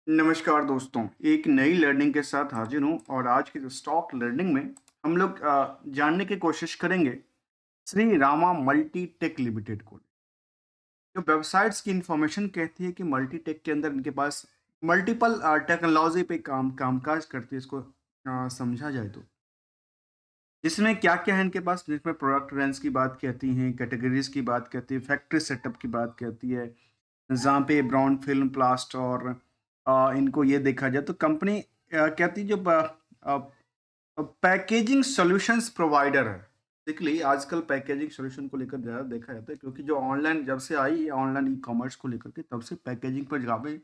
नमस्कार दोस्तों, एक नई लर्निंग के साथ हाजिर हूँ और आज की जो स्टॉक लर्निंग में हम लोग जानने की कोशिश करेंगे Shri Rama multi tech limited को। जो वेबसाइट्स की इंफॉर्मेशन कहती है कि मल्टी टेक के अंदर इनके पास मल्टीपल टेक्नोलॉजी पे कामकाज करती है, इसको समझा जाए तो इसमें क्या क्या है इनके पास, जिसमें प्रोडक्ट रेंज की बात कहती हैं, कैटेगरीज की बात कहती है, फैक्ट्री सेटअप की बात कहती है, जहाँ पे ब्राउन फिल्म प्लास्ट और इनको ये देखा जाए तो कंपनी कहती है जो पैकेजिंग सॉल्यूशंस प्रोवाइडर है। बेसिकली आजकल पैकेजिंग सॉल्यूशन को लेकर ज़्यादा देखा जाता है, क्योंकि जो ऑनलाइन जब से आई है ऑनलाइन ई कॉमर्स को लेकर के, तब से पैकेजिंग पर काफ़ी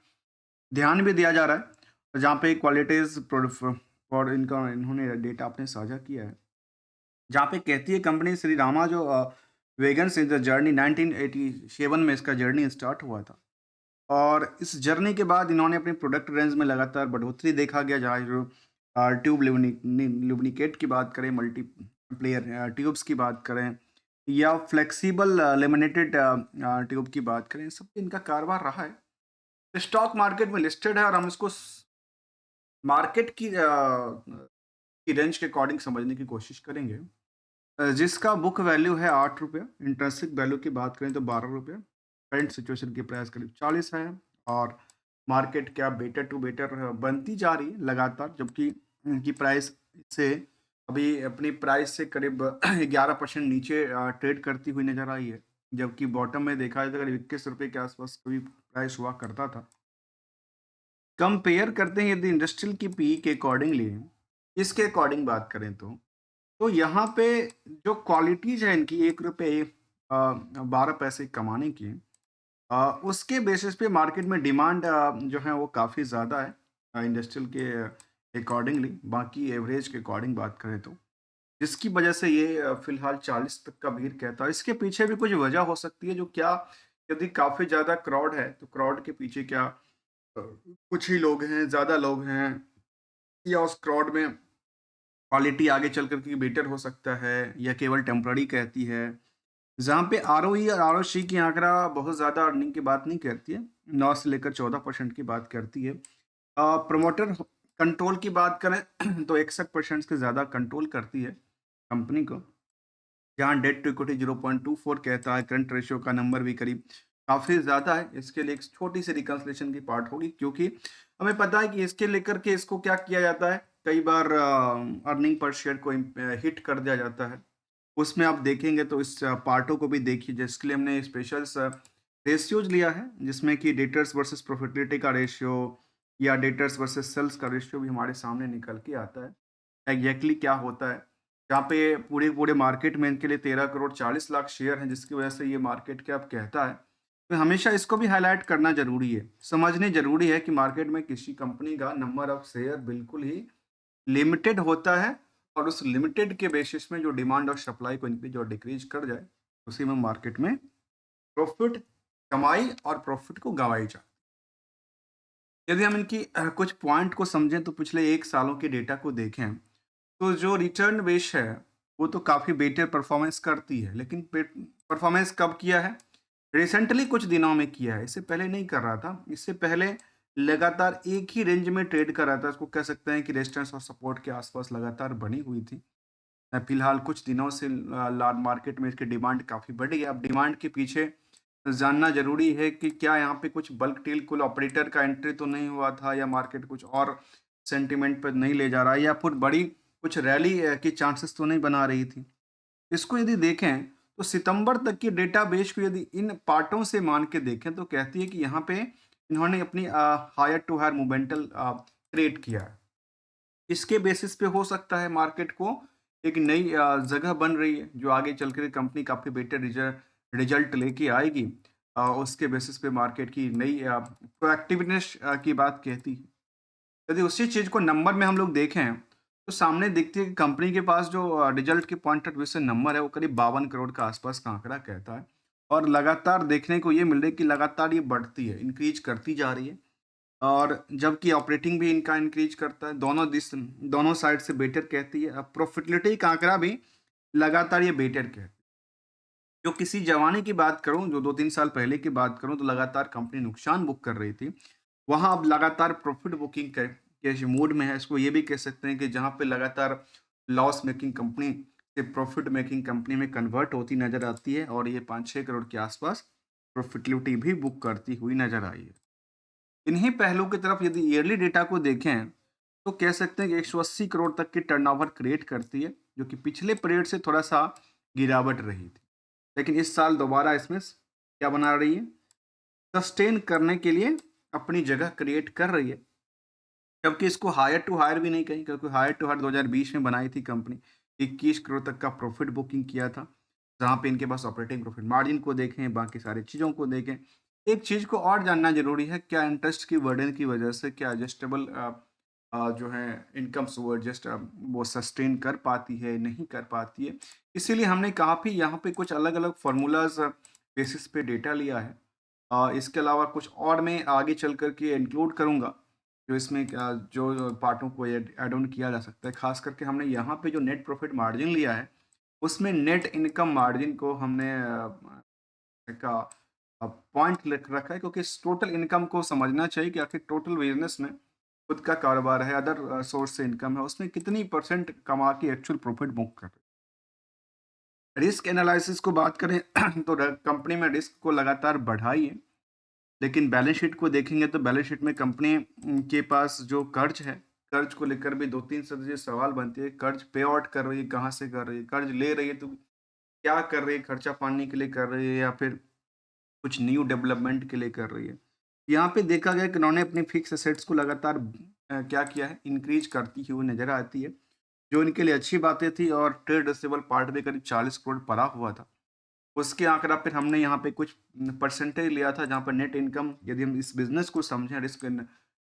ध्यान भी दिया जा रहा है। और जहाँ पे क्वालिटीज़ और इनका इन्होंने डेटा अपने साझा किया है, जहाँ पे कहती है कंपनी श्री रामा जो वेगन्स इन द जर्नी 1987 में इसका जर्नी स्टार्ट हुआ था। और इस जर्नी के बाद इन्होंने अपनी प्रोडक्ट रेंज में लगातार बढ़ोतरी देखा गया, जहाँ जो ट्यूब लुब्रिकेट की बात करें, मल्टी प्लेयर ट्यूब्स की बात करें, या फ्लेक्सिबल लेमिनेटेड ट्यूब की बात करें, सब पे इनका कारोबार रहा है। स्टॉक मार्केट में लिस्टेड है और हम इसको मार्केट की रेंज के अकॉर्डिंग समझने की कोशिश करेंगे। जिसका बुक वैल्यू है 8 रुपये, इंटरेंसिक वैल्यू की बात करें तो 12 रुपये, करंट सिचुएशन की प्राइस करीब 40 है। और मार्केट क्या बेटर टू बेटर बनती जा रही है लगातार, जबकि इनकी प्राइस से अभी अपनी प्राइस से करीब 11% नीचे ट्रेड करती हुई नजर आई है। जबकि बॉटम में देखा जाए तो करीब 21 रुपये के आसपास कभी प्राइस हुआ करता था। कंपेयर करते हैं यदि इंडस्ट्रियल की पी के अकॉर्डिंगली, इसके अकॉर्डिंग बात करें तो यहाँ पे जो क्वालिटीज है इनकी, 1 रुपये 12 पैसे कमाने की, उसके बेसिस पे मार्केट में डिमांड जो है वो काफ़ी ज़्यादा है इंडस्ट्रियल के अकॉर्डिंगली, बाकी एवरेज के अकॉर्डिंग बात करें तो, जिसकी वजह से ये फिलहाल 40 तक का भीड़ कहता है। इसके पीछे भी कुछ वजह हो सकती है, जो क्या, यदि काफ़ी ज़्यादा क्राउड है तो क्राउड के पीछे क्या कुछ ही लोग हैं, ज़्यादा लोग हैं, या उस क्राउड में क्वालिटी आगे चल कर के बेटर हो सकता है, या केवल टेम्पररी कहती है। जहाँ पे आरओई और आरओसी की आंकड़ा बहुत ज़्यादा अर्निंग की बात नहीं करती है, 9 से लेकर 14% की बात करती है। प्रमोटर कंट्रोल की बात करें तो 61% से ज़्यादा कंट्रोल करती है कंपनी को, जहाँ डेट टू इक्विटी 0.24 कहता है। करंट रेशियो का नंबर भी करीब काफ़ी ज़्यादा है। इसके लिए एक छोटी सी रिकन्सिलेशन की पार्ट होगी, क्योंकि हमें पता है कि इसके लेकर के इसको क्या किया जाता है, कई बार अर्निंग पर शेयर को हिट कर दिया जाता है। उसमें आप देखेंगे तो इस पार्टों को भी देखिए, जिसके लिए हमने स्पेशल रेशियोज लिया है, जिसमें कि डेटर्स वर्सेस प्रॉफिटेबिलिटी का रेशियो, या डेटर्स वर्सेस सेल्स का रेशियो भी हमारे सामने निकल के आता है। एग्जैक्टली क्या होता है, जहाँ पे पूरे पूरे मार्केट में इनके लिए 13 करोड़ 40 लाख शेयर हैं, जिसकी वजह से ये मार्केट कैप कहता है। तो हमेशा इसको भी हाईलाइट करना जरूरी है, समझने जरूरी है कि मार्केट में किसी कंपनी का नंबर ऑफ शेयर बिल्कुल ही लिमिटेड होता है, और उस लिमिटेड के बेसिस में जो डिमांड और सप्लाई को इंक्रीज और डिक्रीज कर जाए, उसी में मार्केट में प्रॉफिट कमाई और प्रॉफिट को गंवाई जाए। यदि हम इनकी कुछ पॉइंट को समझें तो पिछले 1 सालों के डेटा को देखें, तो जो रिटर्न बेस है वो तो काफ़ी बेटर परफॉर्मेंस करती है, लेकिन परफॉर्मेंस कब किया है? रिसेंटली कुछ दिनों में किया है, इससे पहले नहीं कर रहा था। इससे पहले लगातार एक ही रेंज में ट्रेड कर रहा था, उसको कह सकते हैं कि रेजिस्टेंस और सपोर्ट के आसपास लगातार बनी हुई थी। फिलहाल कुछ दिनों से लार्ज मार्केट में इसकी डिमांड काफ़ी बढ़ी है। अब डिमांड के पीछे जानना ज़रूरी है कि क्या यहाँ पे कुछ बल्क डील कुल ऑपरेटर का एंट्री तो नहीं हुआ था, या मार्केट कुछ और सेंटीमेंट पर नहीं ले जा रहा है, या फिर बड़ी कुछ रैली की चांसेस तो नहीं बना रही थी। इसको यदि देखें तो सितंबर तक की डेटाबेस को यदि इन पार्टों से मान के देखें तो कहती है कि यहाँ पे इन्होंने अपनी हायर टू हायर मोमेंटल क्रिएट किया है। इसके बेसिस पे हो सकता है मार्केट को एक नई जगह बन रही है, जो आगे चल कर कंपनी काफ़ी बेटर रिजल्ट लेके आएगी। उसके बेसिस पे मार्केट की नई प्रोएक्टिवनेस की बात कहती है। यदि उसी चीज़ को नंबर में हम लोग देखें तो सामने दिखती है कि कंपनी के पास जो रिजल्ट के पॉइंट ऑफ व्यू से नंबर है वो करीब 52 करोड़ का आसपास का आंकड़ा कहता है। और लगातार देखने को ये मिल रहा है कि लगातार ये बढ़ती है, इंक्रीज करती जा रही है। और जबकि ऑपरेटिंग भी इनका इंक्रीज करता है, दोनों साइड से बेटर कहती है। अब प्रॉफिटेबिलिटी का आंकड़ा भी लगातार ये बेटर कहती है। जो किसी जमाने की बात करूं, जो 2-3 साल पहले की बात करूं, तो लगातार कंपनी नुकसान बुक कर रही थी। वहाँ अब लगातार प्रॉफिट बुकिंग के मूड में है। इसको ये भी कह सकते हैं कि जहाँ पे लगातार लॉस मेकिंग कंपनी से प्रॉफिट मेकिंग कंपनी में कन्वर्ट होती नज़र आती है और ये 5-6 करोड़ के आसपास प्रॉफिटेबिलिटी भी बुक करती हुई नज़र आई है। इन्हीं पहलुओं की तरफ यदि ईयरली डेटा को देखें, तो कह सकते हैं कि 180 करोड़ तक की टर्नओवर क्रिएट करती है, जो कि पिछले पीरियड से थोड़ा-सा गिरावट रही थी। लेकिन इस साल दोबारा इसमें क्या बना रही है? सस्टेन करने के लिए अपनी जगह क्रिएट कर रही है। जबकि इसको हायर टू हायर भी नहीं कहीं, क्योंकि हायर टू हायर 2020 में बनाई थी कंपनी। 21 करोड़ तक का प्रॉफिट बुकिंग किया था, जहाँ पे इनके पास ऑपरेटिंग प्रॉफिट मार्जिन को देखें, बाकी सारी चीज़ों को देखें। एक चीज़ को और जानना ज़रूरी है, क्या इंटरेस्ट की बर्डन की वजह से क्या एडजस्टेबल जो है इनकम्स वो वो सस्टेन कर पाती है, नहीं कर पाती है। इसीलिए हमने काफ़ी यहाँ पे कुछ अलग-अलग फ़ॉर्मूलाज़ बेसिस पे डेटा लिया है। इसके अलावा कुछ और मैं आगे चल कर के इंक्लूड करूँगा, जो इसमें जो पार्टों को ऐड ऑन किया जा सकता है। ख़ास करके हमने यहाँ पे जो नेट प्रॉफिट मार्जिन लिया है, उसमें नेट इनकम मार्जिन को हमने का पॉइंट लिख रखा है, क्योंकि इस टोटल इनकम को समझना चाहिए कि आखिर टोटल बिज़नेस में खुद का कारोबार है, अदर सोर्स से इनकम है, उसमें कितनी परसेंट कमा के एक्चुअल प्रॉफिट बुक कर रहे हैं। रिस्क एनालिसिस को बात करें तो कंपनी में रिस्क को लगातार बढ़ाई है। लेकिन बैलेंस शीट को देखेंगे तो बैलेंस शीट में कंपनी के पास जो कर्ज है, कर्ज को लेकर भी 2-3 सदस्यीय सवाल बनते हैं। कर्ज पे आउट कर रही है, कहाँ से कर रही है? कर्ज ले रही है तो क्या कर रही है? खर्चा पानी के लिए कर रही है या फिर कुछ न्यू डेवलपमेंट के लिए कर रही है? यहाँ पे देखा गया कि उन्होंने अपनी फिक्स एसेट्स को लगातार क्या किया है? इंक्रीज़ करती हुई नज़र आती है, जो इनके लिए अच्छी बातें थी और ट्रेड रिसीवेबल पार्ट में करीब 40 करोड़ पड़ा हुआ था। उसके आंकड़ा फिर हमने यहाँ पे कुछ परसेंटेज लिया था, जहाँ पर नेट इनकम यदि हम इस बिज़नेस को समझें,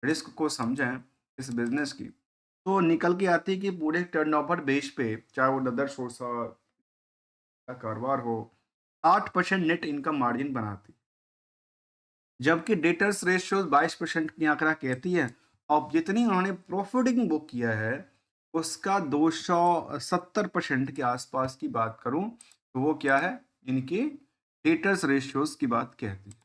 रिस्क को समझें इस बिज़नेस की, तो निकल के आती है कि पूरे टर्नओवर बेस पे, चाहे वो अदर सोर्स का कारोबार हो, 8% नेट इनकम मार्जिन बनाती है। जबकि डेटर्स रेशियो 22% की आंकड़ा कहती है, और जितनी उन्होंने प्रॉफिटिंग बुक किया है, उसका 270% के आसपास की बात करूँ, तो वो क्या है? इनकी डेटर्स रेशियोज़ की बात कहती है।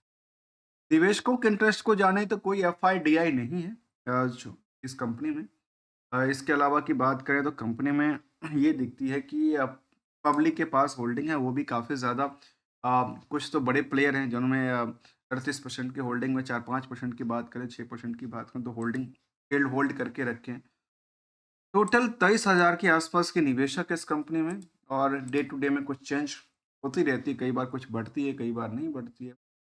निवेशकों के इंटरेस्ट को जाने तो कोई एफआईडीआई नहीं है जो इस कंपनी में। इसके अलावा की बात करें तो कंपनी में ये दिखती है कि पब्लिक के पास होल्डिंग है, वो भी काफ़ी ज़्यादा। कुछ तो बड़े प्लेयर हैं जिनमें 38% की होल्डिंग में 4-5% की बात करें, 6% की बात करें, तो होल्डिंग होल्ड करके रखे हैं। टोटल 23,000 के आसपास के निवेशक है इस कंपनी में, और डे टू डे में कुछ चेंज होती रहती है, कई बार कुछ बढ़ती है, कई बार नहीं बढ़ती है।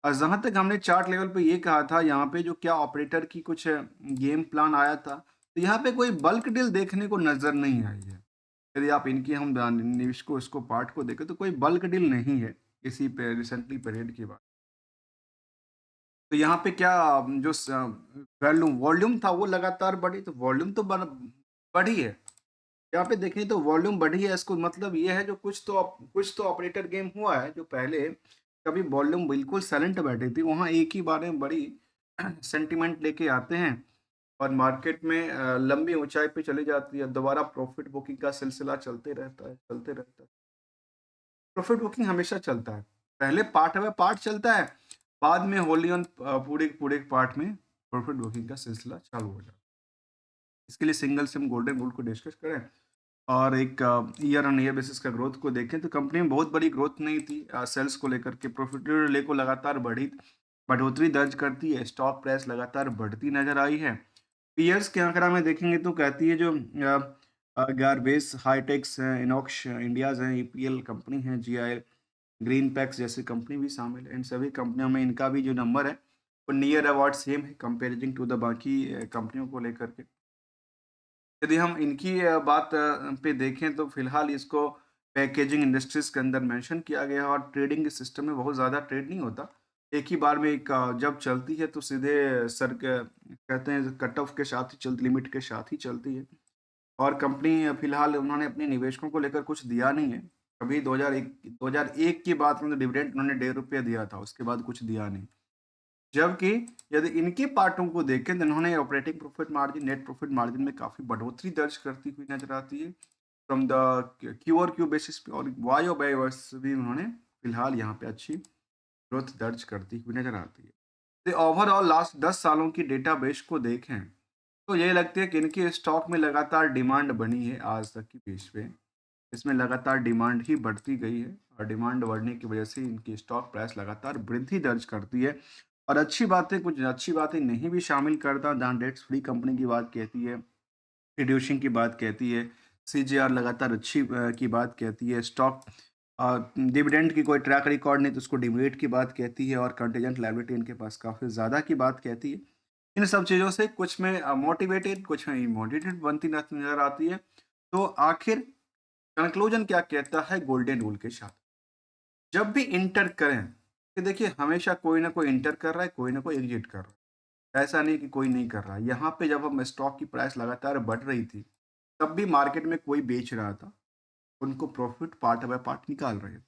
और जहाँ तक हमने चार्ट लेवल पे ये कहा था, यहाँ पे जो क्या ऑपरेटर की कुछ गेम प्लान आया था, तो यहाँ पे कोई बल्क डील देखने को नज़र नहीं आई है। यदि आप इनकी हम निवेश को इसको पार्ट को देखें, तो कोई बल्क डील नहीं है इसी पे रिसेंटली पीरियड की बात। तो यहाँ पे क्या जो वॉल्यूम था वो लगातार बढ़ी, तो वॉल्यूम तो बढ़ी है। यहाँ पे देखें तो वॉल्यूम बढ़ी है, इसको मतलब ये है जो कुछ तो ऑपरेटर गेम हुआ है, जो पहले कभी वॉल्यूम बिल्कुल साइलेंट बैठी थी, वहाँ एक ही बार में बड़ी सेंटिमेंट लेके आते हैं और मार्केट में लंबी ऊंचाई पे चली जाती है, दोबारा प्रॉफिट बुकिंग का सिलसिला चलते रहता है। प्रॉफिट बुकिंग हमेशा चलता है, पहले पार्ट बाय पार्ट चलता है, बाद में होली ऑन पूरे पूरे पार्ट में प्रॉफिट बुकिंग का सिलसिला चालू हो जाता है। इसके लिए सिंगल सिम गोल्डन रूल को डिस्कस करें और एक ईयर ऑन ईयर बेसिस का ग्रोथ को देखें, तो कंपनी में बहुत बड़ी ग्रोथ नहीं थी। सेल्स को लेकर के प्रॉफिटेबिलिटी को लगातार बढ़ोतरी दर्ज करती है, स्टॉक प्राइस लगातार बढ़ती नजर आई है। पीयर्स के आंकड़ा में देखेंगे तो कहती है जो गारबेस हाईटेक्स हैं, इनॉक्स इंडियाज हैं, ईपीएल कंपनी है, जीआई ग्रीन पैक्स जैसी कंपनी भी शामिल है। इन सभी कंपनियों में इनका भी जो नंबर है वो नियर अबाउट सेम है कंपेयरिंग टू द बाकी कंपनियों को लेकर के। यदि हम इनकी बात पे देखें तो फिलहाल इसको पैकेजिंग इंडस्ट्रीज के अंदर मेंशन किया गया है, और ट्रेडिंग के सिस्टम में बहुत ज़्यादा ट्रेड नहीं होता। एक ही बार में एक जब चलती है तो सीधे सर के कहते हैं कट ऑफ के साथ ही चलती, लिमिट के साथ ही चलती है। और कंपनी फिलहाल उन्होंने अपने निवेशकों को लेकर कुछ दिया नहीं है। कभी 2001 की बात में तो डिविडेंड उन्होंने ₹1.5 दिया था, उसके बाद कुछ दिया नहीं। जबकि यदि इनके पार्टों को देखें तो इन्होंने operating profit margin, net profit margin में काफ़ी बढ़ोतरी दर्ज करती हुई नज़र आती है फ्रॉम द क्यू और क्यू बेसिस पे, और वाई और बाई वर्स भी उन्होंने फिलहाल यहाँ पे अच्छी ग्रोथ दर्ज करती हुई नज़र आती है। तो ओवरऑल लास्ट 10 सालों की डेटाबेस को देखें तो ये लगती है कि इनके स्टॉक में लगातार डिमांड बनी है आज तक की बेस पे। इसमें लगातार डिमांड ही बढ़ती गई है और डिमांड बढ़ने की वजह से इनकी स्टॉक प्राइस लगातार वृद्धि दर्ज करती है। और अच्छी बातें कुछ अच्छी बातें नहीं भी शामिल करता, जहाँ डेट्स फ्री कंपनी की बात कहती है, रिड्यूसिंग की बात कहती है, सीजीआर लगातार अच्छी की बात कहती है, स्टॉक डिविडेंड की कोई ट्रैक रिकॉर्ड नहीं तो उसको डिविडेंड की बात कहती है, और कंटीजेंट लायबिलिटी इनके पास काफ़ी ज़्यादा की बात कहती है। इन सब चीज़ों से कुछ में मोटिवेटेड, कुछ में इमोटिवेटेड बनती नज़र आती है। तो आखिर कंक्लूजन क्या कहता है गोल्डन रूल के साथ? जब भी इंटर करें, कि देखिए हमेशा कोई ना कोई इंटर कर रहा है, कोई ना कोई एग्जिट कर रहा है। ऐसा नहीं कि कोई नहीं कर रहा है। यहाँ पे जब हम स्टॉक की प्राइस लगातार बढ़ रही थी, तब भी मार्केट में कोई बेच रहा था। उनको प्रॉफिट पार्ट बाय पार्ट निकाल रहे थे।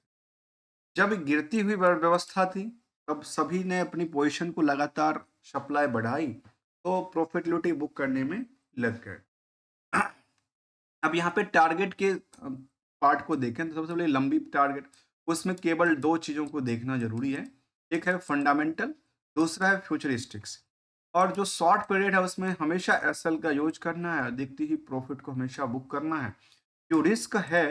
जब गिरती हुई व्यवस्था थी, तब सभी ने अपनी पोजीशन को लगातार सप्लाई बढ़ाई, तो प्रॉफिटेबिलिटी बुक करने में लग गए। अब यहाँ पे टारगेट के पार्ट को देखें तो सबसे पहले लंबी टारगेट, उसमें केवल 2 चीज़ों को देखना ज़रूरी है। एक है फंडामेंटल, दूसरा है फ्यूचरिस्टिक्स। और जो शॉर्ट पीरियड है उसमें हमेशा एसएल का यूज़ करना है, दिखती ही प्रॉफिट को हमेशा बुक करना है। जो रिस्क है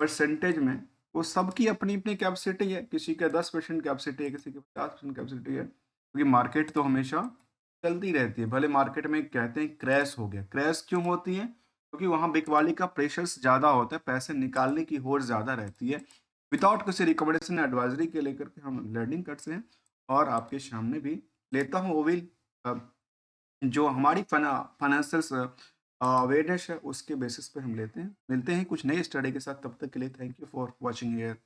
परसेंटेज में, वो सबकी अपनी-अपनी कैपेसिटी है। किसी का 10% कैपेसिटी है, किसी की 50% कैपेसिटी है। क्योंकि मार्केट तो हमेशा चलती रहती है। भले मार्केट में कहते हैं क्रैश हो गया, क्रैश क्यों होती है? क्योंकि वहाँ बिकवाली का प्रेशर्स ज़्यादा होता है, पैसे निकालने की होड़ ज़्यादा रहती है। विदाउट किसी रिकमेंडेशन एडवाइजरी के लेकर के हम लर्निंग करते हैं और आपके सामने भी लेता हूँ। वो भी अ, जो हमारी फाइनेंशियल अवेयरनेस है उसके बेसिस पे हम लेते हैं। मिलते हैं कुछ नई स्टडी के साथ, तब तक के लिए thank you for watching here.